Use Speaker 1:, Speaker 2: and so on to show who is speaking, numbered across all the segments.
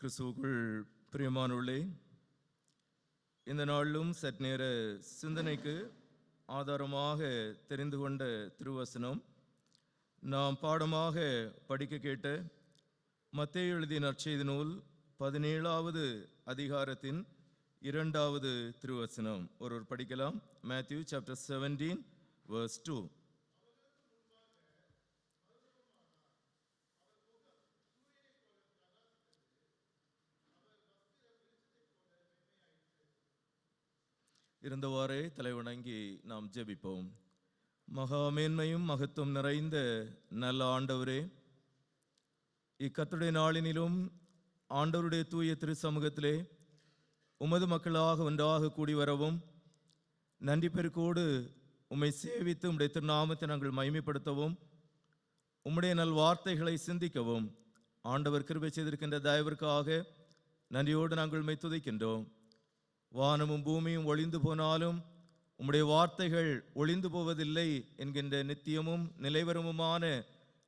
Speaker 1: கிறிஸ்துவுக்குள் பிரியமானவர்களே, இந்த நாளிலும் சற்று நேர சிந்தனைக்கு ஆதாரமாக தெரிந்து கொண்ட திருவசனம் நாம் பாடமாக படிக்க கேட்ட மத்தேயு எழுதிய நற்செய்தி நூல் 17வது அதிகாரத்தின் 2வது திருவசனம். ஒருவர் படிக்கலாம். Matthew chapter 17 verse 2. இருந்தவாறே தலைவணங்கி நாம் ஜெபிப்போம். மகாமேன்மையும் மகத்துவம் நிறைந்த நல்ல ஆண்டவரே, இக்கர்த்தருடைய நாளினிலும் ஆண்டவருடைய தூய திரு சமூகத்திலே உமது மக்களாக ஒன்றாக கூடி வரவும், நன்றி பெருக்கோடு உம்மை சேவித்து உம்முடைய திருநாமத்தை நாங்கள் மகிமைப்படுத்தவும், உம்முடைய நல் வார்த்தைகளை சிந்திக்கவும் ஆண்டவர் கிருபை செய்திருக்கின்ற தயவிற்காக நன்றியோடு நாங்கள் உம்மை துதிக்கின்றோம். வானமும் பூமியும் ஒளிந்து போனாலும் உம்முடைய வார்த்தைகள் ஒளிந்து போவதில்லை என்கின்ற நித்தியமும் நிலைவரமுமான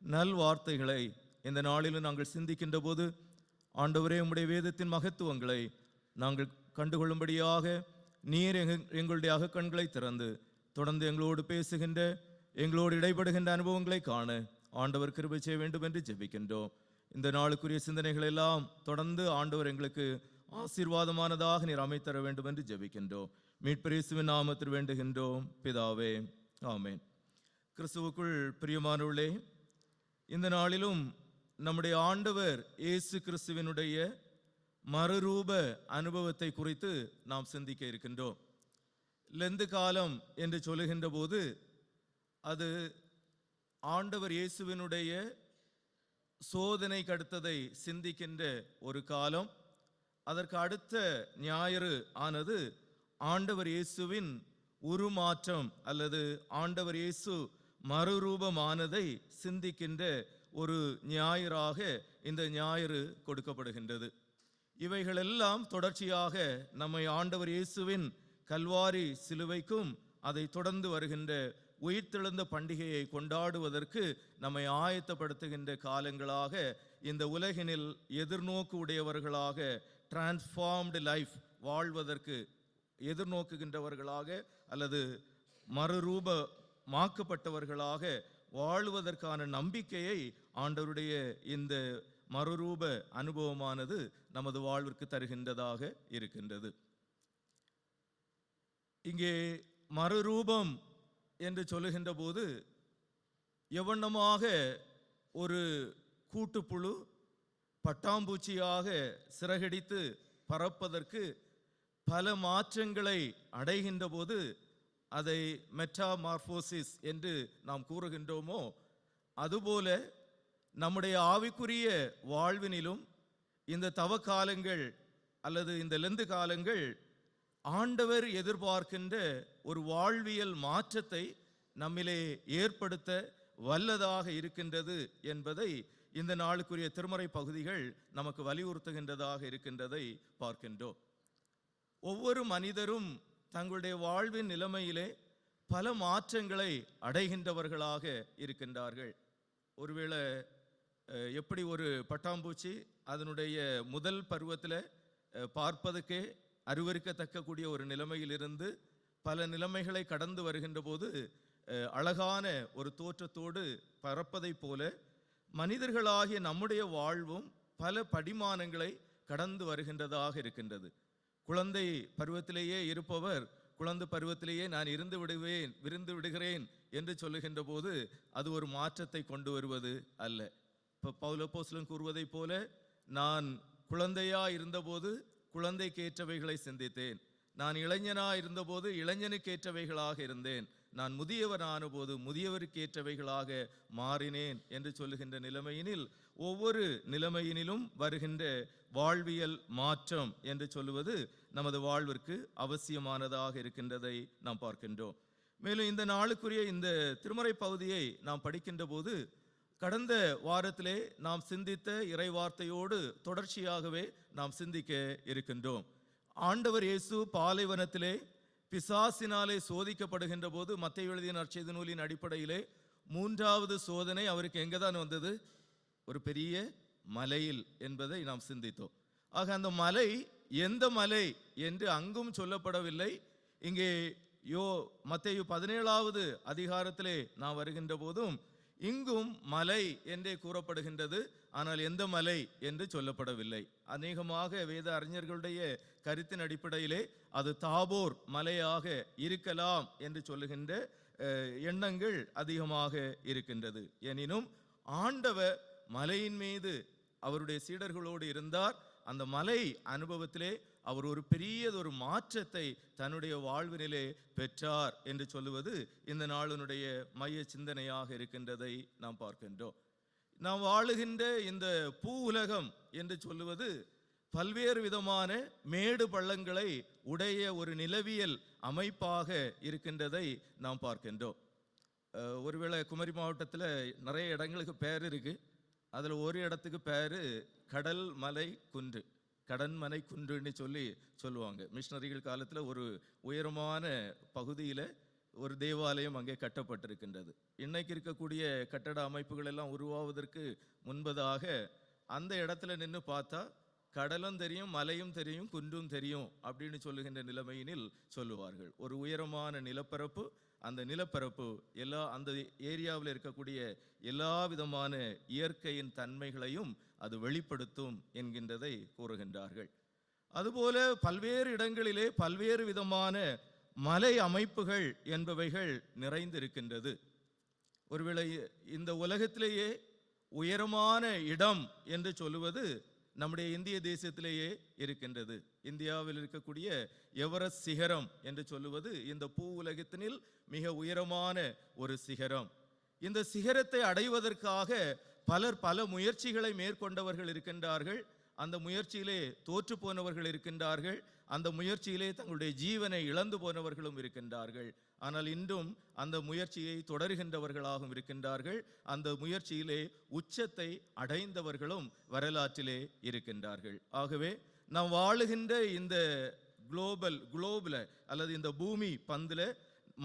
Speaker 1: நல் வார்த்தைகளை இந்த நாளிலும் நாங்கள் சிந்திக்கின்ற போது, ஆண்டவரே, உம்முடைய வேதத்தின் மகத்துவங்களை நாங்கள் கண்டுகொள்ளும்படியாக நீர் எங்களுடைய அகக்கண்களை திறந்து தொடர்ந்து எங்களோடு பேசுகின்ற, எங்களோடு இடைபடுகின்ற அனுபவங்களை காண ஆண்டவர் கிருபை செய்ய வேண்டும் என்று ஜெபிக்கின்றோம். இந்த நாளுக்குரிய சிந்தனைகள் எல்லாம் தொடர்ந்து ஆண்டவர் எங்களுக்கு ஆசீர்வாதமானதாக நீர் அமைத்தர வேண்டும் என்று ஜெபிக்கின்றோம். மீட்பர் இயேசுவின் நாமத்தில் வேண்டுகின்றோம் பிதாவே, ஆமென். கிறிஸ்துவுக்குள் பிரியமானவர்களே, இந்த நாளிலும் நம்முடைய ஆண்டவர் இயேசு கிறிஸ்துவினுடைய மறுரூப அனுபவத்தை குறித்து நாம் சிந்திக்க இருக்கின்றோம். லெந்து காலம் என்று சொல்லுகின்ற போது அது ஆண்டவர் இயேசுவினுடைய சோதனைக்கு அடுத்ததை சிந்திக்கின்ற ஒரு காலம். அதற்கு அடுத்த ஞாயிறு ஆனது ஆண்டவர் இயேசுவின் உருமாற்றம் அல்லது ஆண்டவர் இயேசு மறுரூபமானதை சிந்திக்கின்ற ஒரு ஞாயிறாக இந்த ஞாயிறு கொடுக்கப்படுகின்றது. இவைகளெல்லாம் தொடர்ச்சியாக நம்மை ஆண்டவர் இயேசுவின் கல்வாரி சிலுவைக்கும் அதை தொடர்ந்து வருகின்ற உயிர்த்தெழுந்த பண்டிகையை கொண்டாடுவதற்கு நம்மை ஆயத்தப்படுத்துகின்ற காலங்களாக, இந்த உலகினில் எதிர்நோக்கு உடையவர்களாக, டிரான்ஸ்ஃபார்ம்டு லைஃப் வாழ்வதற்கு எதிர்நோக்குகின்றவர்களாக அல்லது மறுரூபமாக்கப்பட்டவர்களாக வாழ்வதற்கான நம்பிக்கையை ஆண்டவருடைய இந்த மறுரூப அனுபவமானது நமது வாழ்விற்கு தருகின்றதாக இருக்கின்றது. இங்கே மறுரூபம் என்று சொல்லுகின்ற போது எவண்ணமாக ஒரு கூட்டுப்புழு பட்டாம்பூச்சியாக சிறகடித்து பறப்பதற்கு பல மாற்றங்களை அடைகின்ற போது அதை மெட்டாமார்போசிஸ் என்று நாம் கூறுகின்றோமோ, அதுபோல நம்முடைய ஆவிக்குரிய வாழ்வினிலும் இந்த தவ காலங்கள் அல்லது இந்த லெந்து காலங்கள் ஆண்டவர் எதிர்பார்க்கின்ற ஒரு வாழ்வியல் மாற்றத்தை நம்மிலே ஏற்படுத்த வல்லதாக இருக்கின்றது என்பதை இந்த நாளுக்குரிய திருமறை பகுதிகள் நமக்கு வலியுறுத்துகின்றதாக இருக்கின்றதை பார்க்கின்றோம். ஒவ்வொரு மனிதரும் தங்களுடைய வாழ்வின் நிலைமையிலே பல மாற்றங்களை அடைகின்றவர்களாக இருக்கின்றார்கள். ஒருவேளை எப்படி ஒரு பட்டாம்பூச்சி அதனுடைய முதல் பருவத்தில் பார்ப்பதற்கே அருவருக்கத்தக்கக்கூடிய ஒரு நிலைமையிலிருந்து பல நிலைமைகளை கடந்து வருகின்ற போது அழகான ஒரு தோற்றத்தோடு பறப்பதைப் போல மனிதர்களாகிய நம்முடைய வாழ்வும் பல படிமானங்களை கடந்து வருகின்றதாக இருக்கின்றது. குழந்தை பருவத்திலேயே இருப்பவர் குழந்தை பருவத்திலேயே நான் விருந்து விடுகிறேன் என்று சொல்லுகின்ற போது அது ஒரு மாற்றத்தை கொண்டு வருவது அல்ல. இப்போ பவுல் அப்போஸ்தலன் கூறுவதைப் போல, நான் குழந்தையா இருந்தபோது குழந்தைக்கேற்றவைகளை சிந்தித்தேன், நான் இளைஞனா இருந்தபோது இளைஞனுக்கேற்றவைகளாக இருந்தேன், நான் முதியவனான போது முதியவருக்கேற்றவைகளாக மாறினேன் என்று சொல்லுகின்ற நிலைமையினில் ஒவ்வொரு நிலைமையினிலும் வருகின்ற வாழ்வியல் மாற்றம் என்று சொல்லுவது நமது வாழ்விற்கு அவசியமானதாக இருக்கின்றதை நாம் பார்க்கின்றோம். மேலும் இந்த நாளுக்குரிய இந்த திருமறை பகுதியை நாம் படிக்கின்ற போது கடந்த வாரத்திலே நாம் சிந்தித்த இறைவார்த்தையோடு தொடர்ச்சியாகவே நாம் சிந்திக்க இருக்கின்றோம். ஆண்டவர் இயேசு பாலைவனத்திலே பிசாசினாலே சோதிக்கப்படுகின்ற போது மத்தேயு எழுதிய நற்செய்தி நூலின் அடிப்படையிலே 3வது சோதனை அவருக்கு எங்கே தான் வந்தது? ஒரு பெரிய மலையில் என்பதை நாம் சிந்தித்தோம். ஆக அந்த மலை எந்த மலை என்று அங்கும் சொல்லப்படவில்லை. இங்கே மத்தேயு 17வது அதிகாரத்திலே நான் வருகின்ற போதும் இங்கும் மலை என்றே கூறப்படுகின்றது. ஆனால் எந்த மலை என்று சொல்லப்படவில்லை. அநேகமாக வேத அறிஞர்களுடைய கருத்தின் அடிப்படையிலே அது தாபோர் மலையாக இருக்கலாம் என்று சொல்லுகின்ற எண்ணங்கள் அதிகமாக இருக்கின்றது. எனினும் ஆண்டவர் மலையின் மீது அவருடைய சீடர்களோடு இருந்தார். அந்த மலை அனுபவத்திலே அவர் ஒரு பெரியதொரு மாற்றத்தை தன்னுடைய வாழ்வினிலே பெற்றார் என்று சொல்லுவது இந்த நாளினுடைய மைய சிந்தனையாக இருக்கின்றதை நாம் பார்க்கின்றோம். நாம் வாழுகின்ற இந்த பூ உலகம் என்று சொல்லுவது பல்வேறு விதமான மேடு பள்ளங்களை உடைய ஒரு நிலவியல் அமைப்பாக இருக்கின்றதை நாம் பார்க்கின்றோம். ஒருவேளை குமரி மாவட்டத்தில் நிறைய இடங்களுக்கு பேர் இருக்கு. அதில் ஒரு இடத்துக்கு பேர் கடல் மலை குன்று, கடன்மனை குன்றுன்னு சொல்லுவாங்க. மிஷனரிகள் காலத்தில் ஒரு உயரமான பகுதியில் ஒரு தேவாலயம் அங்கே கட்டப்பட்டிருக்கின்றது. இன்னைக்கு இருக்கக்கூடிய கட்டட அமைப்புகள் எல்லாம் உருவாவதற்கு முன்பதாக அந்த இடத்துல நின்று பார்த்தா கடலும் தெரியும், மலையும் தெரியும், குன்றும் தெரியும் அப்படின்னு சொல்லுகின்ற நிலைமையினில் சொல்லுவார்கள். ஒரு உயரமான நிலப்பரப்பு, அந்த நிலப்பரப்பு அந்த ஏரியாவில் இருக்கக்கூடிய எல்லா விதமான இயற்கையின் தன்மைகளையும் அது வெளிப்படுத்தும் என்கின்றதை கூறுகின்றார்கள். அதுபோல பல்வேறு இடங்களிலே பல்வேறு விதமான மலை அமைப்புகள் என்பவைகள் நிறைந்திருக்கின்றது. ஒருவேளை இந்த உலகத்திலேயே உயரமான இடம் என்று சொல்லுவது நம்முடைய இந்திய தேசத்திலேயே இருக்கின்றது. இந்தியாவில் இருக்கக்கூடிய எவரெஸ்ட் சிகரம் என்று சொல்லுவது இந்த பூ உலகத்தினில் மிக உயரமான ஒரு சிகரம். இந்த சிகரத்தை அடைவதற்காக பலர் பல முயற்சிகளை மேற்கொண்டவர்கள் இருக்கின்றார்கள். அந்த முயற்சியிலே தோற்று போனவர்கள் இருக்கின்றார்கள். அந்த முயற்சியிலே தங்களுடைய ஜீவனை இழந்து போனவர்களும் இருக்கின்றார்கள். ஆனால் இன்றும் அந்த முயற்சியை தொடர்கின்றவர்களாகவும் இருக்கின்றார்கள். அந்த முயற்சியிலே உச்சத்தை அடைந்தவர்களும் வரலாற்றிலே இருக்கின்றார்கள். ஆகவே நாம் வாழுகின்ற இந்த குளோபல அல்லது இந்த பூமி பந்தில்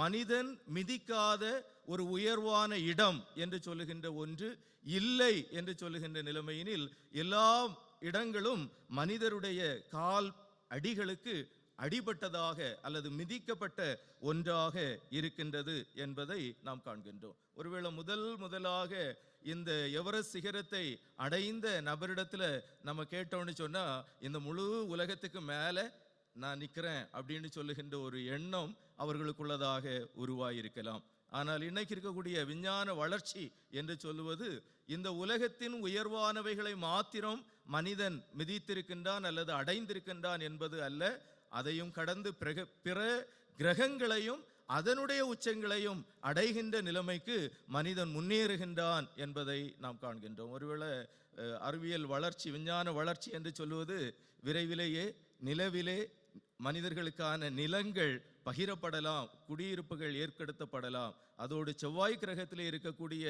Speaker 1: மனிதன் மிதிக்காத ஒரு உயர்வான இடம் என்று சொல்லுகின்ற ஒன்று இல்லை என்று சொல்லுகின்ற நிலைமையினில் எல்லா இடங்களும் மனிதருடைய கால் அடிகளுக்கு அடிபட்டதாக அல்லது மிதிக்கப்பட்ட ஒன்றாக இருக்கின்றது என்பதை நாம் காண்கின்றோம். ஒருவேளை முதலாக இந்த எவரெஸ்ட் சிகரத்தை அடைந்த நபரிடத்துல நம்ம கேட்டோம்னு சொன்னா இந்த முழு உலகத்துக்கு மேல நான் நிற்கிறேன் அப்படின்னு சொல்லுகின்ற ஒரு எண்ணம் அவர்களுக்குள்ளதாக உருவாயிருக்கலாம். ஆனால் இன்னைக்கு இருக்கக்கூடிய விஞ்ஞான வளர்ச்சி என்று சொல்லுவது இந்த உலகத்தின் உயர்வானவைகளை மாத்திரம் மனிதன் மிதித்திருக்கின்றான் அல்லது அடைந்திருக்கின்றான் என்பது அல்ல. அதையும் கடந்து பிற கிரகங்களையும் அதனுடைய உச்சங்களையும் அடைகின்ற நிலைமைக்கு மனிதன் முன்னேறுகின்றான் என்பதை நாம் காண்கின்றோம். ஒருவேளை அறிவியல் வளர்ச்சி, விஞ்ஞான வளர்ச்சி என்று சொல்லுவது விரைவிலேயே நிலவிலே மனிதர்களுக்கான நிலங்கள் பகிரப்படலாம், குடியிருப்புகள் ஏற்படுத்தப்படலாம். அதோடு செவ்வாய் கிரகத்திலே இருக்கக்கூடிய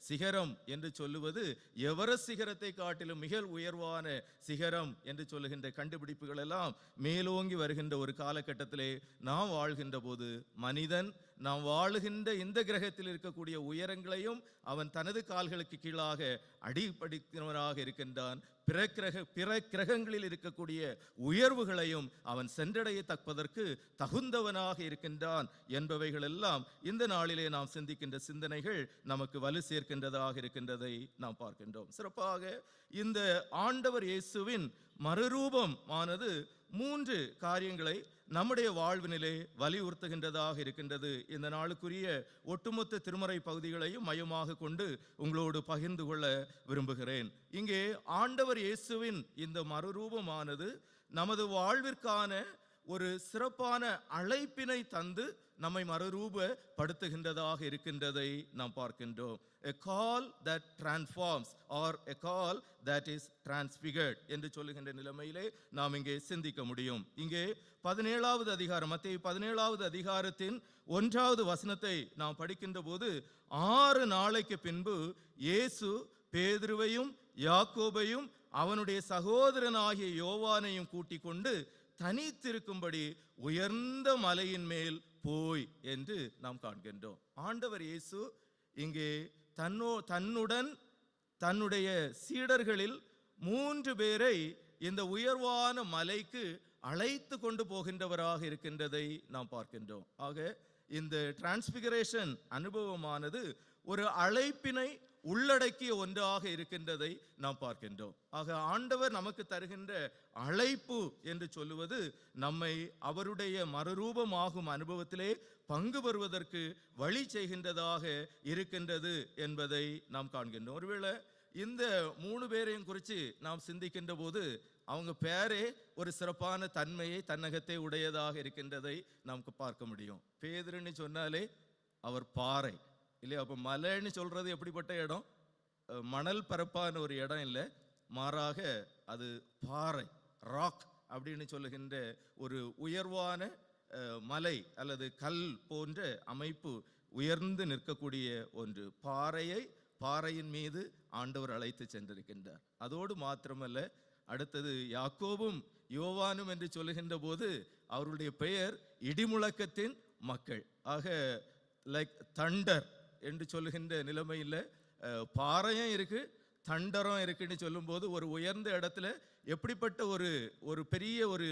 Speaker 1: சிகரம் என்று சொல்லுவது எவரெஸ்ட் சிகரத்தை காட்டிலும் மிக உயர்வான சிகரம் என்று சொல்லுகின்ற கண்டுபிடிப்புகள் எல்லாம் மேலோங்கி வருகின்ற ஒரு காலகட்டத்திலே நாம் வாழ்கின்ற போது மனிதன் நாம் வாழுகின்ற இந்த கிரகத்தில் இருக்கக்கூடிய உயரங்களையும் அவன் தனது கால்களுக்கு கீழாக அடிபடிக்கிறவனாக இருக்கின்றான். பிற கிரகங்களில் இருக்கக்கூடிய உயர்வுகளையும் அவன் சென்றடையத்தக்கதற்கு தகுந்தவனாக இருக்கின்றான் என்பவைகள் எல்லாம் இந்த நாளிலே நாம் சிந்திக்கின்ற சிந்தனைகள் நமக்கு வலு சேர்க்கின்றதாக இருக்கின்றதை நாம் பார்க்கின்றோம். சிறப்பாக இந்த ஆண்டவர் இயேசுவின் மறுரூபம் ஆனது 3 காரியங்களை நம்முடைய வாழ்வினிலே வலியுறுத்துகின்றதாக இருக்கின்றது. இந்த நாளுக்குரிய ஒட்டுமொத்த திருமறை பகுதிகளையும் மையமாக கொண்டு உங்களோடு பகிர்ந்து கொள்ள விரும்புகிறேன். இங்கே ஆண்டவர் இயேசுவின் இந்த மறுரூபமானது நமது வாழ்விற்கான ஒரு சிறப்பான அழைப்பினை தந்து நம்மை மறுரூபப்படுத்துகின்றதாக இருக்கின்றதை நாம் பார்க்கின்றோம். A call that transforms or a call that is transfigured என்று சொல்லுகின்ற நிலைமையிலே நாம் இங்கே சிந்திக்க முடியும். இங்கே 17வது அதிகாரம், மத்தேயு 17வது அதிகாரத்தின் 1வது வசனத்தை நாம் படிக்கின்ற போது 6 நாளைக்கு பின்பு இயேசு பேதுருவையும் யாக்கோபையும் அவனுடைய சகோதரனாகிய யோவானையும் கூட்டிக் கொண்டு தனித்திருக்கும்படி உயர்ந்த மலையின் மேல் போய் என்று நாம் காண்கின்றோம். ஆண்டவர் இயேசு இங்கே தன்னுடன் தன்னுடைய சீடர்களில் 3 பேரை இந்த உயர்வான மலைக்கு அழைத்து கொண்டு போகின்றவராக இருக்கின்றதை நாம் பார்க்கின்றோம். ஆக இந்த டிரான்ஸ்பிகரேஷன் அனுபவமானது ஒரு அழைப்பினை உள்ளடக்கிய ஒன்றாக இருக்கின்றதை நாம் பார்க்கின்றோம். ஆக ஆண்டவர் நமக்கு தருகின்ற அழைப்பு என்று சொல்லுவது நம்மை அவருடைய மறுரூபமாகும் அனுபவத்திலே பங்கு பெறுவதற்கு வழி செய்கின்றதாக இருக்கின்றது என்பதை நாம் காண்கின்றோம். ஒருவேளை இந்த 3 பேரையும் குறித்து நாம் சிந்திக்கின்ற போது அவங்க பேரே ஒரு சிறப்பான தன்மையை தன்னகத்தை உடையதாக இருக்கின்றதை நமக்கு பார்க்க முடியும். பேதுருன்னு சொன்னாலே அவர் பாறை இல்லையா? அப்போ மலைன்னு சொல்றது எப்படிப்பட்ட இடம்? மணல் பரப்பான ஒரு இடம் இல்லை, மாறாக அது பாறை, ராக் அப்படின்னு சொல்லுகின்ற ஒரு உயர்வான மலை அல்லது கல் போன்ற அமைப்பு, உயர்ந்து நிற்கக்கூடிய ஒன்று. பாறையின் மீது ஆண்டவர் அழைத்து சென்றிருக்கின்றார். அதோடு மாத்திரமல்ல, அடுத்தது யாக்கோபும் யோவானும் என்று சொல்லுகின்ற போது அவருடைய பெயர் இடிமுழக்கத்தின் மக்கள். ஆக லைக் தண்டர் என்று சொல்லுகின்ற நிலைமையில் பாறையும் இருக்கு, தண்டரம் இருக்குன்னு சொல்லும்போது ஒரு உயர்ந்த இடத்துல எப்படிப்பட்ட ஒரு பெரிய ஒரு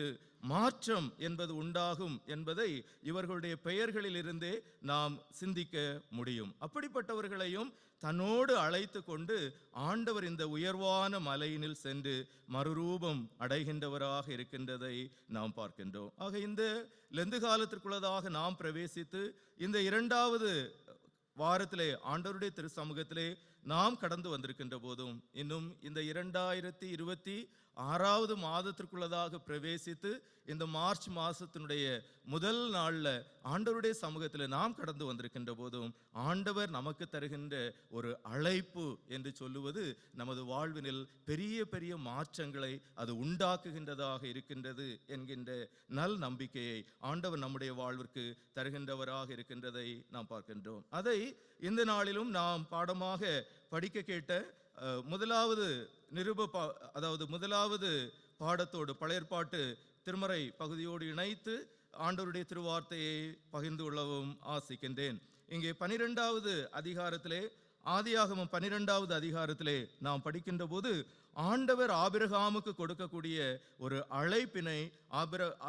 Speaker 1: மாற்றம் என்பது உண்டாகும் என்பதை இவர்களுடைய பெயர்களில் இருந்தே நாம் சிந்திக்க முடியும். அப்படிப்பட்டவர்களையும் தன்னோடு அழைத்து கொண்டு ஆண்டவர் இந்த உயர்வான மலையினில் சென்று மறுரூபம் அடைகின்றவராக இருக்கின்றதை நாம் பார்க்கின்றோம். ஆக இந்த லெந்து காலத்திற்குள்ளதாக நாம் பிரவேசித்து இந்த 2வது வாரத்திலே ஆண்டவருடைய திரு சமூகத்திலே நாம் கடந்து வந்திருக்கின்ற போதும், இன்னும் இந்த 2026வது மாதத்திற்குள்ளதாக பிரவேசித்து இந்த மார்ச் மாசத்தினுடைய முதல் நாள்ல ஆண்டவருடைய சமூகத்தில் நாம் கடந்து வந்திருக்கின்ற போதும், ஆண்டவர் நமக்கு தருகின்ற ஒரு அழைப்பு என்று சொல்லுவது நமது வாழ்வினில் பெரிய பெரிய மாற்றங்களை அது உண்டாக்குகின்றதாக இருக்கின்றது என்கின்ற நல் நம்பிக்கையை ஆண்டவர் நம்முடைய வாழ்விற்கு தருகின்றவராக இருக்கின்றதை நாம் பார்க்கின்றோம். அதை இந்த நாளிலும் நாம் பாடமாக படிக்க கேட்ட முதலாவது முதலாவது பாடத்தோடு பழைய ஏற்பாட்டு திருமறை பகுதியோடு இணைத்து ஆண்டவருடைய திருவார்த்தையை பகிர்ந்து கொள்ளவும் ஆசிக்கின்றேன். இங்கே 12வது அதிகாரத்திலே, ஆதியாகமம் 12வது அதிகாரத்திலே நாம் படிக்கின்ற போது ஆண்டவர் ஆபிரகாமுக்கு கொடுக்கக்கூடிய ஒரு அழைப்பினை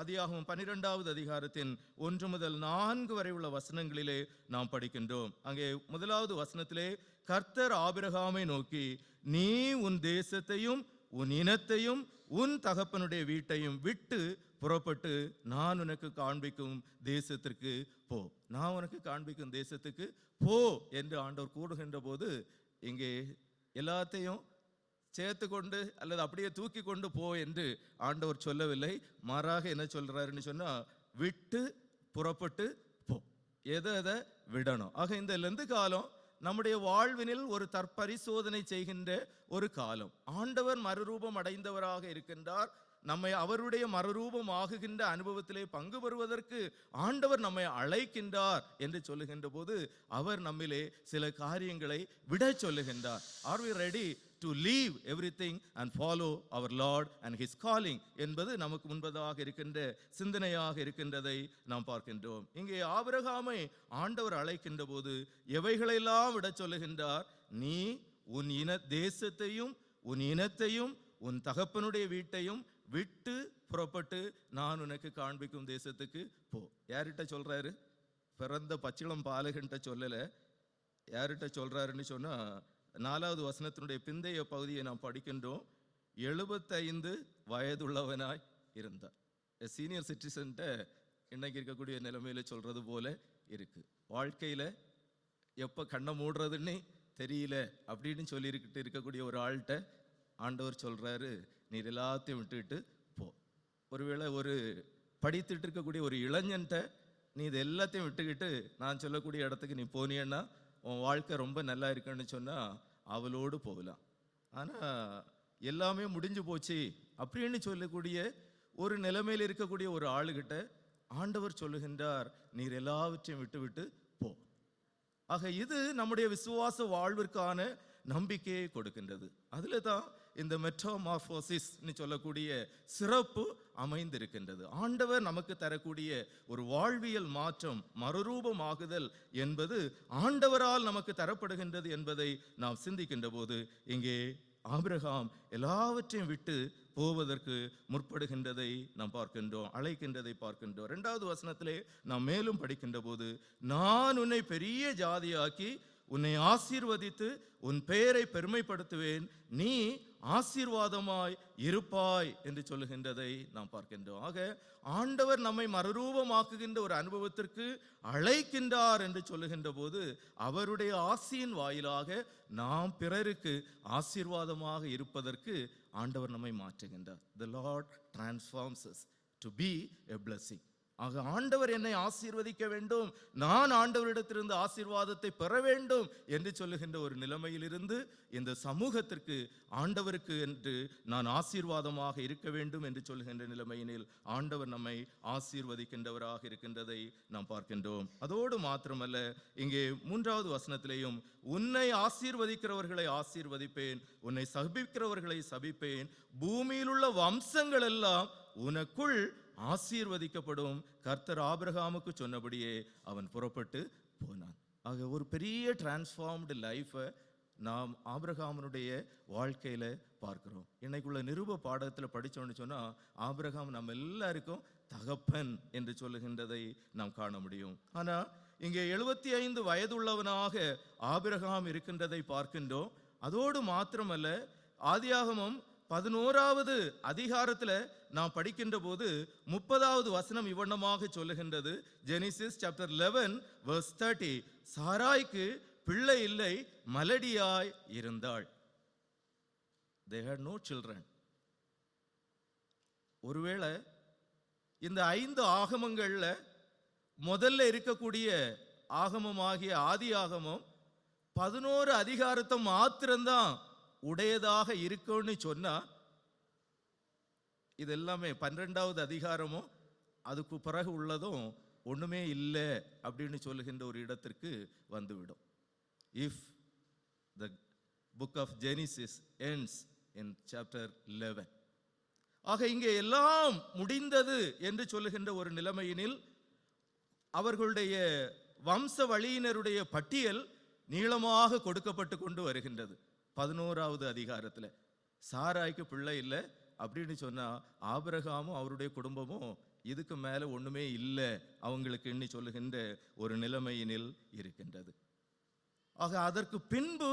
Speaker 1: ஆதியாகமம் 12வது அதிகாரத்தின் 1 முதல் 4 வரை உள்ள வசனங்களிலே நாம் படிக்கின்றோம். அங்கே முதலாவது வசனத்திலே கர்த்தர் ஆபிரகாமை நோக்கி, நீ உன் தேசத்தையும் உன் இனத்தையும் உன் தகப்பனுடைய வீட்டையும் விட்டு புறப்பட்டு நான் உனக்கு காண்பிக்கும் தேசத்திற்கு போ. நான் உனக்கு காண்பிக்கும் தேசத்துக்கு போ என்று ஆண்டவர் கூறுகின்ற போது, இங்கே எல்லாத்தையும் சேர்த்து கொண்டு அல்லது அப்படியே தூக்கி கொண்டு போ என்று ஆண்டவர் சொல்லவில்லை. மாறாக என்ன சொல்றாருன்னு சொன்னா, விட்டு புறப்பட்டு போ. எதை விடணும். ஆக இந்த லெந்து காலம் நம்முடைய வாழ்வினில் ஒரு தற்பரிசோதனை செய்கின்ற ஒரு காலம். ஆண்டவர் மறுரூபம் அடைந்தவராக இருக்கின்றார். நம்மை அவருடைய மறுரூபம் ஆகுகின்ற அனுபவத்திலே பங்கு பெறுவதற்கு ஆண்டவர் நம்மை அழைக்கின்றார் என்று சொல்லுகின்ற போது அவர் நம்மிலே சில காரியங்களை விட சொல்லுகின்றார். Are we ready to leave everything and follow our Lord and his calling என்பது நமக்கு முன்பதாக இருக்கின்ற சிந்தனையாக இருக்கின்றதை நாம் பார்க்கின்றோம். இங்கே ஆபிரகாமை ஆண்டவர் அழைக்கின்ற போது எவைகளெல்லாம் விட சொல்லுகின்றார்? நீ உன் தேசத்தையும் உன் இனத்தையும் உன் தகப்பனுடைய வீட்டையும் விட்டு புறப்பட்டு நான் உனக்கு காண்பிக்கும் தேசத்துக்கு போ. யார்கிட்ட சொல்றாரு? பிறந்த பச்சிளம் பாலகன்ட்ட சொல்லல. யார்கிட்ட சொல்றாருன்னு சொன்னா, 4வது வசனத்தினுடைய பிந்தைய பகுதியை நாம் படிக்கின்றோம். 75 வயதுள்ளவனாய் இருந்தார். சீனியர் சிட்டிசன்ட்ட இன்னைக்கு இருக்கக்கூடிய நிலைமையில சொல்றது போல இருக்கு. வாழ்க்கையில எப்ப கண்ணை மூடுறதுன்னு தெரியல அப்படின்னு சொல்லிக்கிட்டு இருக்கக்கூடிய ஒரு ஆள்கிட்ட ஆண்டவர் சொல்றாரு, நீர் எல்லாத்தையும் விட்டுட்டு போ. ஒருவேளை ஒரு படித்துட்டு இருக்கக்கூடிய ஒரு இளைஞன்ட்ட நீ இது எல்லாத்தையும் விட்டுக்கிட்டு நான் சொல்லக்கூடிய இடத்துக்கு நீ போனியன்னா உன் வாழ்க்கை ரொம்ப நல்லா இருக்குன்னு சொன்னா அவளோடு போகலாம். ஆனா எல்லாமே முடிஞ்சு போச்சு அப்படின்னு சொல்லக்கூடிய ஒரு நிலைமையில் இருக்கக்கூடிய ஒரு ஆளுகிட்ட ஆண்டவர் சொல்லுகின்றார், நீர் எல்லாவற்றையும் விட்டு போ. ஆக இது நம்முடைய விசுவாச வாழ்விற்கான நம்பிக்கையை கொடுக்கின்றது. அதுல தான் இந்த மெட்டாமார்போசிஸ் சொல்லக்கூடிய சிறப்பு அமைந்திருக்கின்றது. ஆண்டவர் நமக்கு தரக்கூடிய ஒரு வாழ்வியல் மாற்றம், மறுரூபமாகுதல் என்பது ஆண்டவரால் நமக்கு தரப்படுகின்றது என்பதை நாம் சிந்திக்கின்ற போது, இங்கே ஆபிரகாம் எல்லாவற்றையும் விட்டு போவதற்கு முற்படுகின்றதை நாம் பார்க்கின்றோம், அழைக்கின்றதை பார்க்கின்றோம். 2வது வசனத்திலே நாம் மேலும் படிக்கின்ற போது, நான் உன்னை பெரிய ஜாதியாக்கி உன்னை ஆசீர்வதித்து உன் பெயரை பெருமைப்படுத்துவேன், நீ ஆசீர்வாதமாய் இருப்பாய் என்று சொல்லுகின்றதை நாம் பார்க்கின்றோம். ஆக ஆண்டவர் நம்மை மறுரூபமாக்குகின்ற ஒரு அனுபவத்திற்கு அழைக்கின்றார் என்று சொல்லுகின்ற போது, அவருடைய ஆசியின் வாயிலாக நாம் பிறருக்கு ஆசீர்வாதமாக இருப்பதற்கு ஆண்டவர் நம்மை மாற்றுகின்றார். The Lord transforms us to be a blessing. ஆக ஆண்டவர் என்னை ஆசீர்வதிக்க வேண்டும், நான் ஆண்டவரிடத்திலிருந்து ஆசீர்வாதத்தை பெற வேண்டும் என்று சொல்லுகின்ற ஒரு நிலைமையிலிருந்து இந்த சமூகத்திற்கு ஆண்டவருக்கு என்று நான் ஆசீர்வாதமாக இருக்க வேண்டும் என்று சொல்லுகின்ற நிலைமையினில் ஆண்டவர் நம்மை ஆசீர்வதிக்கின்றவராக இருக்கின்றதை நாம் பார்க்கின்றோம். அதோடு மாத்திரமல்ல, இங்கே 3வது வசனத்திலேயும் உன்னை ஆசீர்வதிக்கிறவர்களை ஆசீர்வதிப்பேன், உன்னை சபிக்கிறவர்களை சபிப்பேன், பூமியில் உள்ள வம்சங்கள் எல்லாம் உனக்குள் ஆசீர்வதிக்கப்படும், கர்த்தர் ஆபிரகாமுக்கு சொன்னபடியே அவன் புறப்பட்டு போனான். ஆக ஒரு பெரிய டிரான்ஸ்ஃபார்ம்டு லைஃபை நாம் ஆபிரகாமனுடைய வாழ்க்கையில பார்க்கிறோம். இன்னைக்குள்ள நிருப பாடத்தில் படிச்சோன்னு சொன்னா, ஆபிரகாம் நம்ம எல்லாருக்கும் தகப்பன் என்று சொல்லுகின்றதை நாம் காண முடியும். ஆனா இங்கே 75 வயதுள்ளவனாக ஆபிரகாம் இருக்கின்றதை பார்க்கின்றோம். அதோடு மாத்திரமல்ல, ஆதியாகமம் 11வது அதிகாரத்துல நாம் படிக்கின்ற போது 30வது வசனம் இவ்வண்ணமாக சொல்லுகின்றது. ஜெனிசிஸ் சாப்டர் 11 verse 30, சாராய்க்கு பிள்ளை இல்லை, மலடியாய் இருந்தாள். They had no children. ஒருவேளை இந்த 5 ஆகமங்கள்ல முதல்ல இருக்கக்கூடிய ஆகமமாகிய ஆதி ஆகமம் 11 அதிகாரத்தை மாத்திரம்தான் உடையதாக இருக்குன்னு சொன்னா, இது எல்லாமே 12வது அதிகாரமும் அதுக்கு பிறகு உள்ளதும் ஒண்ணுமே இல்லை அப்படின்னு சொல்லுகின்ற ஒரு இடத்திற்கு வந்துவிடும். If the book of Genesis ends in chapter 11. ஆக இங்கே எல்லாம் முடிந்தது என்று சொல்லுகின்ற ஒரு நிலைமையினில் அவர்களுடைய வம்ச வழியினருடைய பட்டியல் நீளமாக கொடுக்கப்பட்டு கொண்டு வருகின்றது. 11வது அதிகாரத்தில் சாராய்க்கு பிள்ளை இல்லை அப்படின்னு சொன்னா, ஆபிரகாமும் அவருடைய குடும்பமும் இதுக்கு மேல ஒண்ணுமே இல்லை அவங்களுக்கு எண்ணி சொல்லுகின்ற ஒரு நிலைமையினில் இருக்கின்றது. ஆக அதற்கு பின்பு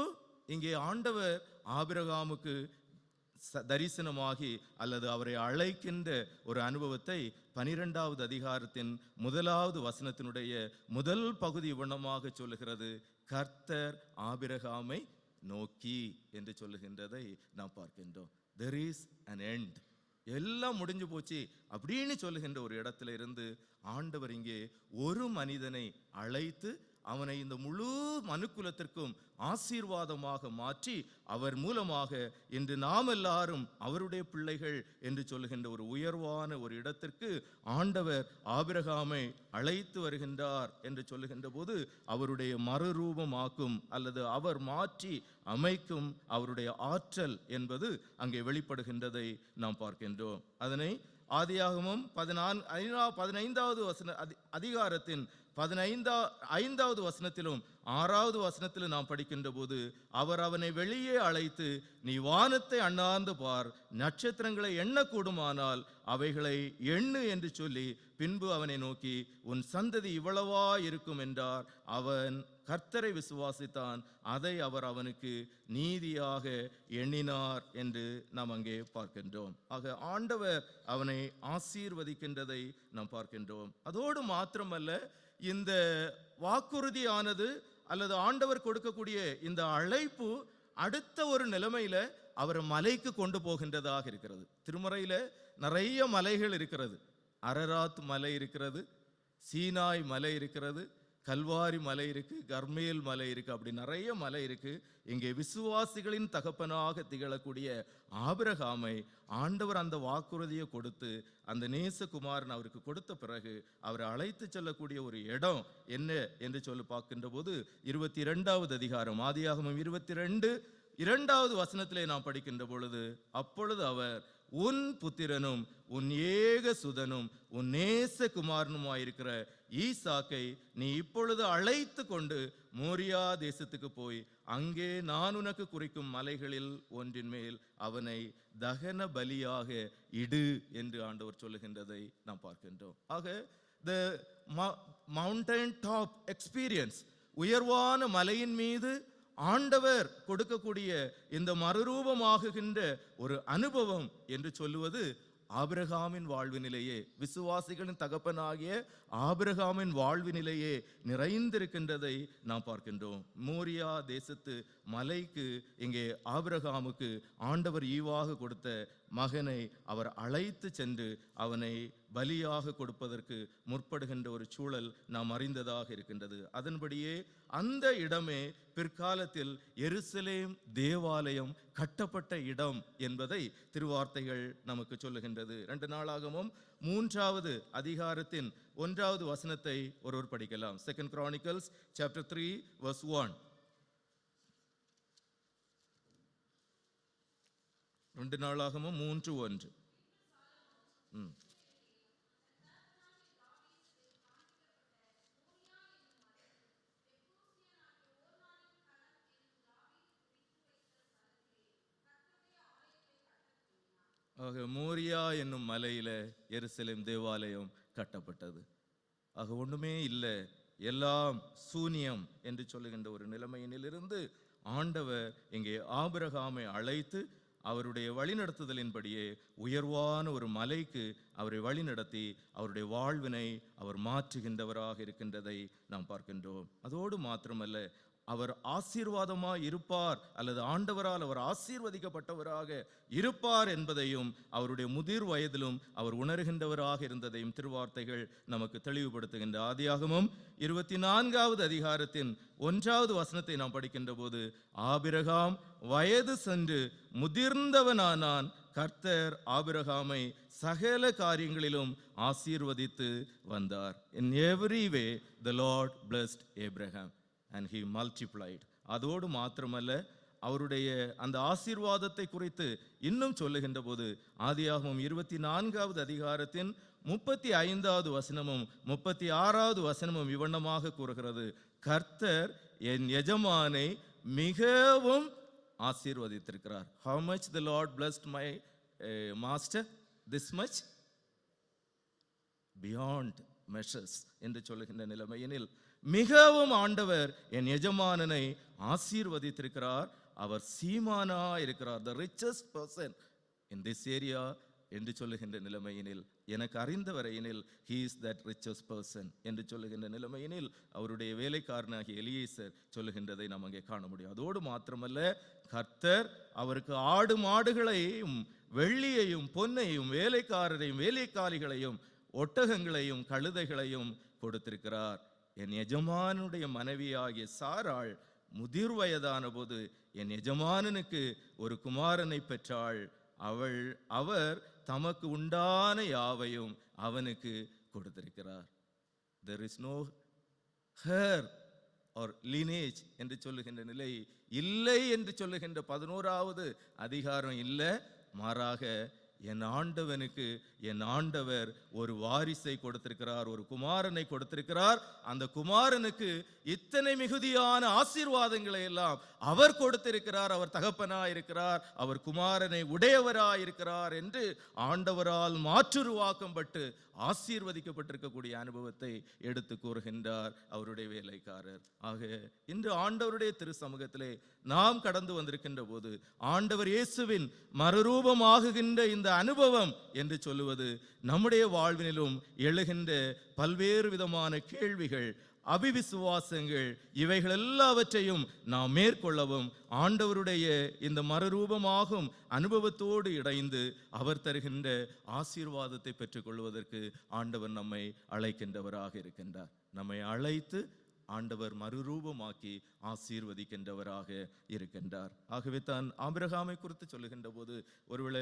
Speaker 1: இங்கே ஆண்டவர் ஆபிரகாமுக்கு தரிசனமாகி அல்லது அவரை அழைக்கின்ற ஒரு அனுபவத்தை 12வது அதிகாரத்தின் 1வது வசனத்தினுடைய முதல் பகுதி வண்ணமாக சொல்லுகிறது. கர்த்தர் ஆபிரகாமை நோக்கி என்று சொல்லுகின்றதை நாம் பார்க்கின்றோம். There is an end. எல்லாம் முடிஞ்சு போச்சு அப்படின்னு சொல்லுகின்ற ஒரு இடத்துல இருந்து ஆண்டவர் இங்கே ஒரு மனிதனை அழைத்து அவனை இந்த முழு மனுக்குலத்திற்கும் ஆசீர்வாதமாக மாற்றி அவர் மூலமாக இன்று நாம் எல்லாரும் அவருடைய பிள்ளைகள் என்று சொல்லுகின்ற ஒரு உயர்வான ஒரு இடத்திற்கு ஆண்டவர் ஆபிரகாமை அழைத்து வருகின்றார் என்று சொல்லுகின்ற போது, அவருடைய மறுரூபமாக்கும் அல்லது அவர் மாற்றி அமைக்கும் அவருடைய ஆற்றல் என்பது அங்கே வெளிப்படுகின்றதை நாம் பார்க்கின்றோம். அதனை ஆதியாகமம் 15வது அதிகாரத்தின் 5வது வசனத்திலும் 6வது வசனத்திலும் நாம் படிக்கின்ற போது, அவர் அவனை வெளியே அழைத்து, நீ வானத்தை அண்ணாந்து பார், நட்சத்திரங்களை எண்ணக்கூடுமானால் அவைகளை எண்ணு என்று சொல்லி பின்பு அவனை நோக்கி, உன் சந்ததி இவ்வளவா இருக்கும் என்றார். அவன் கர்த்தரை விசுவாசித்தான், அதை அவர் அவனுக்கு நீதியாக எண்ணினார் என்று நாம் அங்கே பார்க்கின்றோம். ஆக ஆண்டவர் அவனை ஆசீர்வதிக்கின்றதை நாம் பார்க்கின்றோம். அதோடு மாத்திரமல்ல, இந்த வாக்குறுதியானது அல்லது ஆண்டவர் கொடுக்கக்கூடிய இந்த அழைப்பு அடுத்த ஒரு நிலைமையில அவர் மலைக்கு கொண்டு போகின்றதாக இருக்கிறது. திருமறையில நிறைய மலைகள் இருக்கிறது. அரராத் மலை இருக்கிறது, சீனாய் மலை இருக்கிறது, கல்வாரி மலை இருக்கு, கர்மேல் மலை இருக்கு, அப்படி நிறைய மலை இருக்கு. இங்கே விசுவாசிகளின் தகப்பனாக திகழக்கூடிய ஆபிரகாமை ஆண்டவர் அந்த வாக்குறுதியை கொடுத்து அந்த நேசகுமாரன் அவருக்கு கொடுத்த பிறகு அவரை அழைத்து செல்லக்கூடிய ஒரு இடம் என்ன என்று சொல்லி பார்க்கின்ற போது 22வது அதிகாரம் ஆதியாகமம் 22 2வது வசனத்திலே நாம் படிக்கின்ற பொழுது, அப்பொழுது அவர் உன் புத்திரனும் உன் ஏக சுதனும் உன் நேசகுமாரனுமாயிருக்கிற ஈசாக்கை நீ இப்பொழுது அழைத்து கொண்டு மோரியா தேசத்துக்கு போய் அங்கே நான் உனக்கு குறிக்கும் மலைகளில் ஒன்றின் மேல் அவனை தகன பலியாக இடு என்று ஆண்டவர் சொல்லுகின்றதை நாம் பார்க்கின்றோம். ஆக the mountain top experience, உயர்வான மலையின் மீது ஆண்டவர் கொடுக்கக்கூடிய இந்த மறுரூபமாகுகின்ற ஒரு அனுபவம் என்று சொல்லுவது ஆபிரகாமின் வாழ்வினிலேயே, விசுவாசிகளின் தகப்பனாகிய ஆபிரகாமின் வாழ்வினிலேயே நிறைந்திருக்கின்றதை நாம் பார்க்கின்றோம். மோரியா தேசத்து மலைக்கு இங்கே ஆபிரகாமுக்கு ஆண்டவர் ஈவாக கொடுத்த மகனை அவர் அழைத்து சென்று அவனை பலியாக கொடுப்பதற்கு முற்படுகின்ற ஒரு சூழல் நாம் அறிந்ததாக இருக்கின்றது. அதன்படியே அந்த இடமே பிற்காலத்தில் எருசலேம் தேவாலயம் கட்டப்பட்ட இடம் என்பதை திருவார்த்தைகள் நமக்கு சொல்லுகின்றது. 2 நாளாகமும் 3வது அதிகாரத்தின் 1வது வசனத்தை ஒருவர் படிக்கலாம். 2 Chronicles chapter 3 verse 1. 2 நாளாகமும் 3:1. ஆக மோரியா என்னும் மலையில எருசலேம் தேவாலயம் கட்டப்பட்டது. ஆக ஒண்ணுமே இல்லை, எல்லாம் சூனியம் என்று சொல்லுகின்ற ஒரு நிலைமையிலிருந்து ஆண்டவர் இங்கே ஆபிரகாமை அழைத்து அவருடைய வழிநடத்துதலின்படியே உயர்வான ஒரு மலைக்கு அவரை வழிநடத்தி அவருடைய வாழ்வினை அவர் மாற்றுகின்றவராக இருக்கின்றதை நாம் பார்க்கின்றோம். அதோடு மாத்திரமல்ல, அவர் ஆசீர்வாதமாய் இருப்பார் அல்லது ஆண்டவரால் அவர் ஆசீர்வதிக்கப்பட்டவராக இருப்பார் என்பதையும் அவருடைய முதிர் வயதிலும் அவர் உணர்கின்றவராக இருந்ததையும் திருவார்த்தைகள் நமக்கு தெளிவுபடுத்துகின்ற. ஆதியாகமம் 24வது அதிகாரத்தின் 1வது வசனத்தை நாம் படிக்கின்ற போது, ஆபிரகாம் வயது சென்று முதிர்ந்தவனானான், கர்த்தர் ஆபிரகாமை சகல காரியங்களிலும் ஆசீர்வதித்து வந்தார். In every way the Lord blessed Abraham and he multiplied. அதோடு மாத்திரமல்ல, அவருடைய அந்த ஆசீர்வாதத்தை குறித்து இன்னும் சொல்லுகின்ற போது ஆதியாகமம் 24வது அதிகாரத்தின் 35வது வசனமும் 36வது வசனமும் இவ்வண்ணமாக கூறுகிறது, கர்த்தர் என் எஜமானை மிகவும் ஆசீர்வதித்திருக்கிறார். How much the Lord blessed my master? This much? Beyond measures என்று சொல்லுகின்ற நிலைமையினில் மிகவும் ஆண்டவர் என் எஜமானனை ஆசீர்வதித்திருக்கிறார். அவர் சீமானா இருக்கிறார், the richest person in this area என்று சொல்லுகின்ற நிலைமையினில், எனக்கு அறிந்த வரையினில் he is that richest person என்று சொல்லுகின்ற நிலைமையினில் அவருடைய வேலைக்காரனாகிய எலியேசர் சொல்லுகின்றதை நாம் அங்கே காண முடியும். அதோடு மாத்திரமல்ல, கர்த்தர் அவருக்கு ஆடு மாடுகளையும் வெள்ளியையும் பொன்னையும் வேலைக்காரரையும் வேலைக்காரிகளையும் ஒட்டகங்களையும் கழுதைகளையும் கொடுத்திருக்கிறார். என் எஜமானுடைய மனைவியாகிய சாராள் முதிர் வயதான போது என் எஜமானனுக்கு ஒரு குமாரனை பெற்றாள். அவர் தமக்கு உண்டான யாவையும் அவனுக்கு கொடுத்திருக்கிறார். There is no heir or lineage என்று சொல்லுகின்ற நிலை இல்லை என்று சொல்லுகின்ற 11வது அதிகாரம் இல்லை. மாறாக என் ஆண்டவனுக்கு என் ஆண்டவர் ஒரு வாரிசை கொடுத்திருக்கிறார், ஒரு குமாரனை கொடுத்திருக்கிறார். அந்த குமாரனுக்கு இத்தனை மிகுதியான ஆசீர்வாதங்களை எல்லாம் அவர் கொடுத்திருக்கிறார். அவர் தகப்பனாயிருக்கிறார், அவர் குமாரனை உடையவராயிருக்கிறார் என்று ஆண்டவரால் மாற்றுருவாக்கப்பட்டு ஆசீர்வதிக்கப்பட்டிருக்கக்கூடிய அனுபவத்தை எடுத்து கூறுகின்றார் அவருடைய வேலைக்காரர். ஆக இன்று ஆண்டவருடைய திரு சமூகத்திலே நாம் கடந்து வந்திருக்கின்ற போது ஆண்டவர் இயேசுவின் மறுரூபமாகுகின்ற இந்த அனுபவம் என்று சொல்லுவது நம்முடைய வாழ்வினிலும் எழுகின்ற பல்வேறு விதமான கேள்விகள், அபிவிசுவாசங்கள், இவைகள் எல்லாவற்றையும் நாம் மேற்கொள்ளவும் ஆண்டவருடைய இந்த மறுரூபமாகும் அனுபவத்தோடு இணைந்து அவர் தருகின்ற ஆசீர்வாதத்தை பெற்றுக்கொள்வதற்கு ஆண்டவர் நம்மை அழைக்கின்றவராக இருக்கின்றார். நம்மை அழைத்து ஆண்டவர் மறுரூபமாக்கி ஆசீர்வதிக்கின்றவராக இருக்கின்றார். ஆகவே தான் ஆபிரகாமை குறித்து சொல்லுகின்ற போது ஒருவேளை